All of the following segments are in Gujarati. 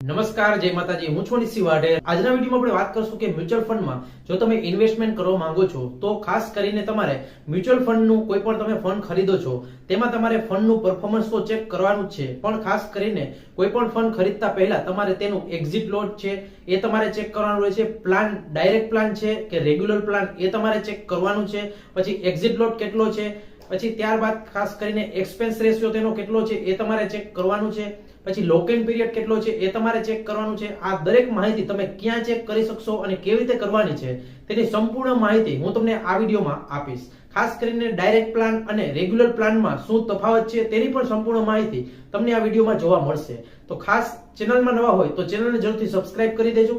નમસ્કાર, જય માતાજી. હું છું નિશી વાઢેર. આજના વિડીયોમાં આપણે વાત કરશું કે મ્યુચ્યુઅલ ફંડમાં જો તમે ઇન્વેસ્ટમેન્ટ કરવા માંગો છો તો ખાસ કરીને તમારે મ્યુચ્યુઅલ ફંડનું કોઈ પણ તમે ફંડ ખરીદો છો તેમાં તમારે ફંડનું પરફોર્મન્સ તો ચેક કરવાનું જ છે, પણ ખાસ કરીને કોઈ પણ ફંડ ખરીદતા પહેલા તમારે તેનું એક્ઝિટ લોટ છે એ તમારે ચેક કરવાનું રહે છે. પ્લાન ડાયરેક્ટ પ્લાન છે કે રેગ્યુલર પ્લાન એ તમારે ચેક કરવાનું છે. પછી એક્ઝિટ લોટ કેટલો છે, પછી ત્યારબાદ ખાસ કરીને એક્સપેન્સ રેશિયો તેનો કેટલો છે એ તમારે ચેક કરવાનું છે. પછી લોક ઇન પીરિયડ કેટલો છે એ તમારે ચેક કરવાનું છે. આ દરેક માહિતી તમે ક્યાં ચેક કરી શકશો અને કેવી રીતે કરવાની છે તેની સંપૂર્ણ માહિતી હું તમને આ વિડીયોમાં આપીશ. ખાસ કરીને ડાયરેક્ટ પ્લાન અને રેગ્યુલર પ્લાનમાં શું તફાવત છે તેની પણ સંપૂર્ણ માહિતી તમને આ વિડીયોમાં જોવા મળશે. તો ખાસ ચેનલમાં નવા હોય તો ચેનલને જરૂરથી સબસ્ક્રાઇબ કરી દેજો.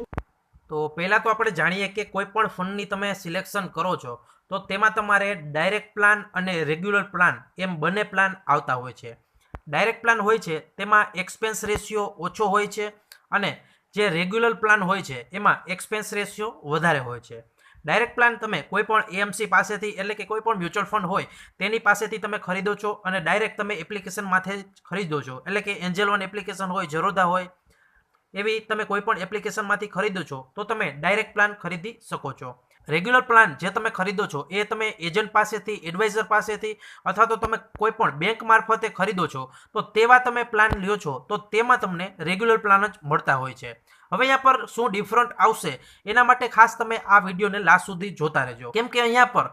તો પહેલા તો આપણે જાણીએ કે કોઈ પણ ફંડની તમે સિલેક્શન કરો છો તો તેમાં તમારે ડાયરેક્ટ પ્લાન અને રેગ્યુલર પ્લાન એમ બંને પ્લાન આવતા હોય છે. ડાયરેક્ટ પ્લાન હોય છે તેમાં એક્સપેન્સ રેશિયો ઓછો હોય છે અને જે રેગ્યુલર પ્લાન હોય છે એમાં એક્સપેન્સ રેશિયો વધારે હોય છે. ડાયરેક્ટ પ્લાન તમે કોઈ પણ એએમસી પાસેથી એટલે કે કોઈ પણ મ્યુચ્યુઅલ ફંડ હોય તેની પાસેથી તમે ખરીદો છો અને ડાયરેક્ટ તમે એપ્લિકેશનમાંથી ખરીદો છો, એટલે કે એન્જલ વન એપ્લિકેશન હોય, ઝરોદા હોય, એવી તમે કોઈ પણ એપ્લિકેશનમાંથી ખરીદો છો તો તમે ડાયરેક્ટ પ્લાન ખરીદી શકો છો. રેગ્યુલર પ્લાન જે તમે ખરીદો છો એ તમે એજન્ટ પાસેથી, એડવાઇઝર પાસેથી અથવા તો તમે કોઈ પણ બેંક મારફતે ખરીદો છો તો તેવા તમે પ્લાન લ્યો છો તો તેમાં તમને રેગ્યુલર પ્લાન જ મળતા હોય છે. હવે અહીંયા પર શું ડિફરન્ટ આવશે એના માટે ખાસ તમે આ વિડીયોને લાસ્ટ સુધી જોતા રહેજો, કેમ કે અહીંયા પર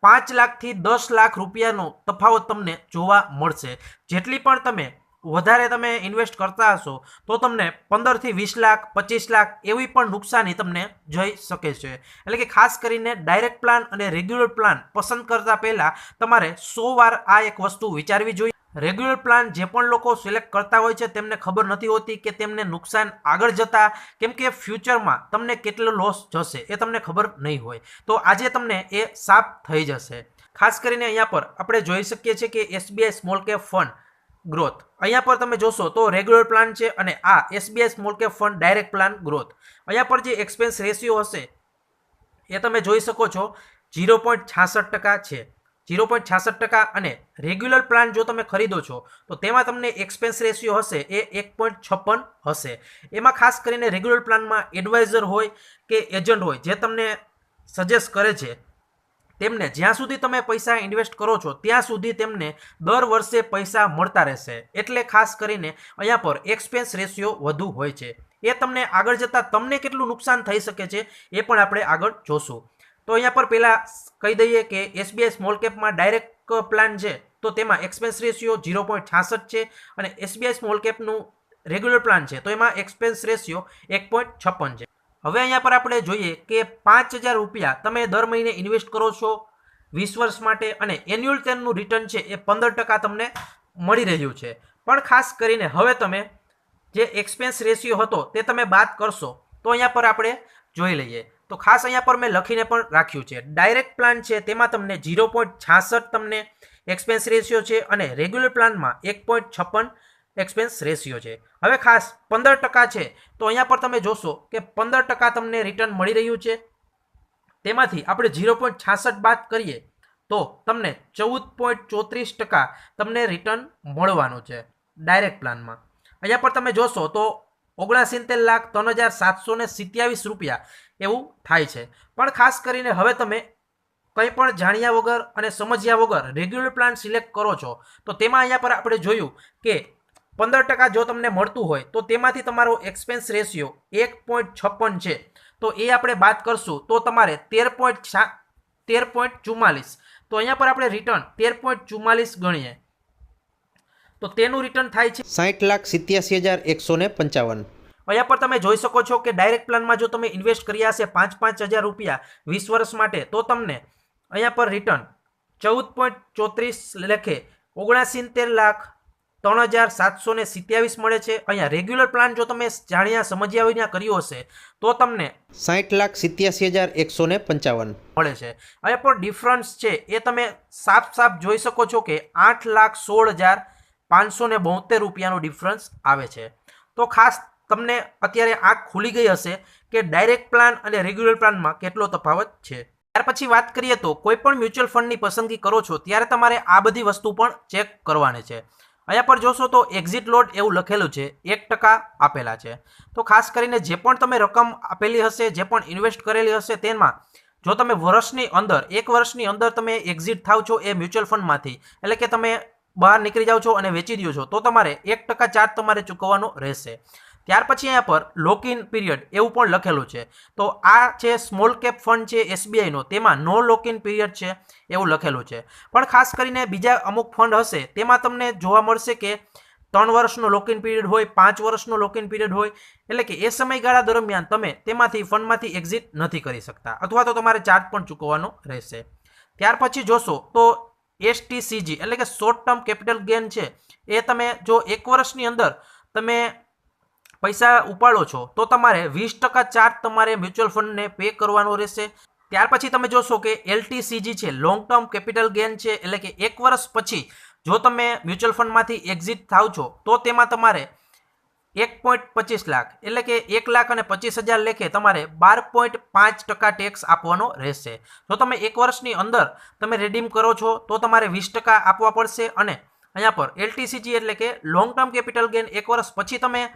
5 લાખથી 10 લાખ રૂપિયાનો તફાવત તમને જોવા મળશે. જેટલી પણ તમે વધારે તમે ઇન્વેસ્ટ કરતા હશો તો તમને 15થી 20 લાખ 25 લાખ એવી પણ નુકસાની તમને જઈ શકે છે. એટલે કે ખાસ કરીને ડાયરેક્ટ પ્લાન અને રેગ્યુલર પ્લાન પસંદ કરતા પહેલા તમારે 100 વાર આ એક વસ્તુ વિચારવી જોઈએ. રેગ્યુલર પ્લાન જે પણ લોકો સિલેક્ટ કરતા હોય છે તેમને ખબર નથી હોતી કે તેમને નુકસાન આગળ જતા, કેમ કે ફ્યુચરમાં તમને કેટલો લોસ જશે એ તમને ખબર નહીં હોય. તો આજે તમને એ સાફ થઈ જશે. ખાસ કરીને અહીંયા પર આપણે જોઈ શકીએ છીએ કે SBI small cap fund growth, અહીંયા પર તમે જોશો તો રેગ્યુલર પ્લાન છે અને આ SBI small cap fund direct plan growth. અહીંયા પર જે એક્સપેન્સ રેશિયો હશે એ તમે જોઈ શકો છો 0.66% છે. 0.66% અને રેગ્યુલર પ્લાન જો તમે ખરીદો છો તો તેમાં તમને એક્સપેન્સ રેશિયો હશે એ 1.56 હશે. એમાં ખાસ કરીને રેગ્યુલર પ્લાનમાં એડવાઇઝર હોય કે એજન્ટ હોય જે તમને સજેસ્ટ કરે છે તેમને જ્યાં સુધી તમે પૈસા ઇન્વેસ્ટ કરો છો ત્યાં સુધી તેમને દર વર્ષે પૈસા મળતા રહેશે. એટલે ખાસ કરીને અહીંયા પર એક્સપેન્સ રેશિયો વધુ હોય છે. એ તમને આગળ જતાં તમને કેટલું નુકસાન થઈ શકે છે એ પણ આપણે આગળ જોશું. તો અહીંયા પર પહેલાં કહી દઈએ કે એસબીઆઈ સ્મોલ કેપમાં ડાયરેક્ટ પ્લાન છે તો તેમાં એક્સપેન્સ રેશિયો 0.66 છે અને એસબીઆઈ સ્મોલ કેપનું રેગ્યુલર પ્લાન છે તો એમાં એક્સપેન્સ રેશિયો 1.56 છે. હવે અહીંયા પર આપણે જોઈએ કે 5,000 રૂપિયા તમે દર મહિને ઇન્વેસ્ટ કરો છો 20 વર્ષ માટે અને એન્યુઅલ તેનું રિટર્ન છે એ 15% તમને મળી રહ્યું છે. પણ ખાસ કરીને હવે તમે જે એક્સપેન્સ રેશિયો હતો તે તમે બાદ કરશો તો અહીંયા પર આપણે જોઈ લઈએ. તો ખાસ અહીંયા પર મેં લખીને પણ રાખ્યું છે. ડાયરેક્ટ પ્લાન છે તેમાં તમને 0.66 તમને એક્સપેન્સ રેશિયો છે અને રેગ્યુલર પ્લાનમાં 1.56 એક્સપેન્સ રેશિયો છે. હવે ખાસ 15% છે તો અહીંયા પર તમે જોશો કે 15% તમને રિટર્ન મળી રહ્યું છે. તેમાંથી આપણે 0.66 બાદ કરીએ તો તમને 14.34% તમને રિટર્ન મળવાનું છે ડાયરેક્ટ પ્લાનમાં. અહીંયા પર તમે જોશો તો 69,03,727 રૂપિયા એવું થાય છે. પણ ખાસ કરીને હવે તમે કંઈ પણ જાણ્યા વગર અને સમજ્યા વગર રેગ્યુલર પ્લાન સિલેક્ટ કરો છો તો તેમાં અહીંયા પર આપણે જોયું કે 15% જો તમને મળતું હોય તો તેમાંથી તમારો એક્સપેન્સ રેશિયો 1.56 છે તો એ આપણે બાદ કરશું તો તમારે 13.44. તો અહીંયા પર આપણે રિટર્ન 13.44 ગણીએ તો તેનું રિટર્ન થાય છે 60,87,155. અહીંયા પર તમે જોઈ શકો છો કે ડાયરેક્ટ પ્લાનમાં જો તમે ઇન્વેસ્ટ કર્યા હશે 5,000 રૂપિયા 20 વર્ષ માટે તો તમને અહીંયા પર રિટર્ન 14.34 લેખે 69,03,727 મળે છે. અહીંયા રેગ્યુલર પ્લાન જો તમે જાણ્યા સમજ્યા વિના કર્યો હશે તો તમને 60,87,155 મળે છે. અહીંયા પર ડિફરન્સ છે એ તમે સાફ જોઈ શકો છો કે 8,16,572 રૂપિયાનો ડિફરન્સ આવે છે. તો ખાસ તમને અત્યારે આંખ ખુલી ગઈ હશે કે ડાયરેક્ટ પ્લાન અને રેગ્યુલર પ્લાનમાં કેટલો તફાવત છે. ત્યાર પછી વાત કરીએ તો કોઈ પણ મ્યુચ્યુઅલ ફંડની પસંદગી કરો છો ત્યારે તમારે આ બધી વસ્તુ પણ ચેક કરવાની છે. અહીંયા પર જોશો તો એક્ઝિટ લોટ એવું લખેલું છે, 1% આપેલા છે. તો ખાસ કરીને જે પણ તમે રકમ આપેલી હશે, જે પણ ઇન્વેસ્ટ કરેલી હશે, તેમાં જો તમે વર્ષની અંદર 1 વર્ષની અંદર તમે એક્ઝિટ થાવ છો એ મ્યુચ્યુઅલ ફંડમાંથી, એટલે કે તમે બહાર નીકળી જાઓ છો અને વેચી દો છો, તો તમારે 1% ચાર્જ તમારે ચૂકવવાનો રહેશે. ત્યાર પછી અહીંયા પર લોક ઇન પીરિયડ એવું પણ લખેલું છે. તો આ છે સ્મોલ કેપ ફંડ છે એસબીઆઈનો, તેમાં નો લોક ઇન પીરિયડ છે એવું લખેલું છે. પણ ખાસ કરીને બીજા અમુક ફંડ હશે તેમાં તમને જોવા મળશે કે 3 વર્ષનો લોક ઇન પીરિયડ હોય, 5 વર્ષનો લોક ઇન પીરિયડ હોય, એટલે કે એ સમયગાળા દરમિયાન તમે તેમાંથી ફંડમાંથી એક્ઝિટ નથી કરી શકતા, અથવા તો તમારે ચાર્જ પણ ચૂકવવાનો રહેશે. ત્યાર પછી જોશો તો એસટીસીજી એટલે કે શોર્ટ ટર્મ કેપિટલ ગેઇન છે, એ તમે જો 1 વર્ષની અંદર તમે પૈસા ઉપાડો છો તો તમારે 20% ચાર્જ તમારે મ્યુચ્યુઅલ ફંડને પે કરવાનો રહેશે. ત્યાર પછી તમે જોશો કે એલટીસીજી છે, લોંગ ટર્મ કેપિટલ ગેઇન છે, એટલે કે 1 વર્ષ પછી જો તમે મ્યુચ્યુઅલ ફંડમાંથી એક્ઝિટ થાવ છો તો તેમાં તમારે 1.25 લાખ એટલે કે 1,25,000 લેખે તમારે 12.5% ટેક્સ આપવાનો રહેશે. જો તમે 1 વર્ષની અંદર તમે રેડીમ કરો છો તો તમારે 20% આપવા પડશે. અને અહીંયા પર એલટીસીજી એટલે કે લોંગ ટર્મ કેપિટલ ગેઇન 1 વર્ષ પછી તમે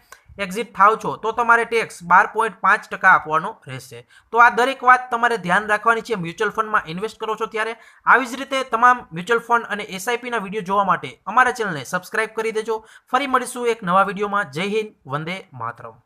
એક્ઝિટ થાવ છો તો તમારે ટેક્સ 12.5% આપવાનો રહેશે. તો આ દરેક વાત તમારે ધ્યાન રાખવાની છે મ્યુચ્યુઅલ ફંડમાં ઇન્વેસ્ટ કરો છો ત્યારે. આવી જ રીતે તમામ મ્યુચ્યુઅલ ફંડ અને એસઆઈપીના વિડીયો જોવા માટે અમારા ચેનલને સબસ્ક્રાઇબ કરી દેજો. ફરી મળીશું એક નવા વિડીયોમાં. જય હિન્દ, વંદે માતરમ.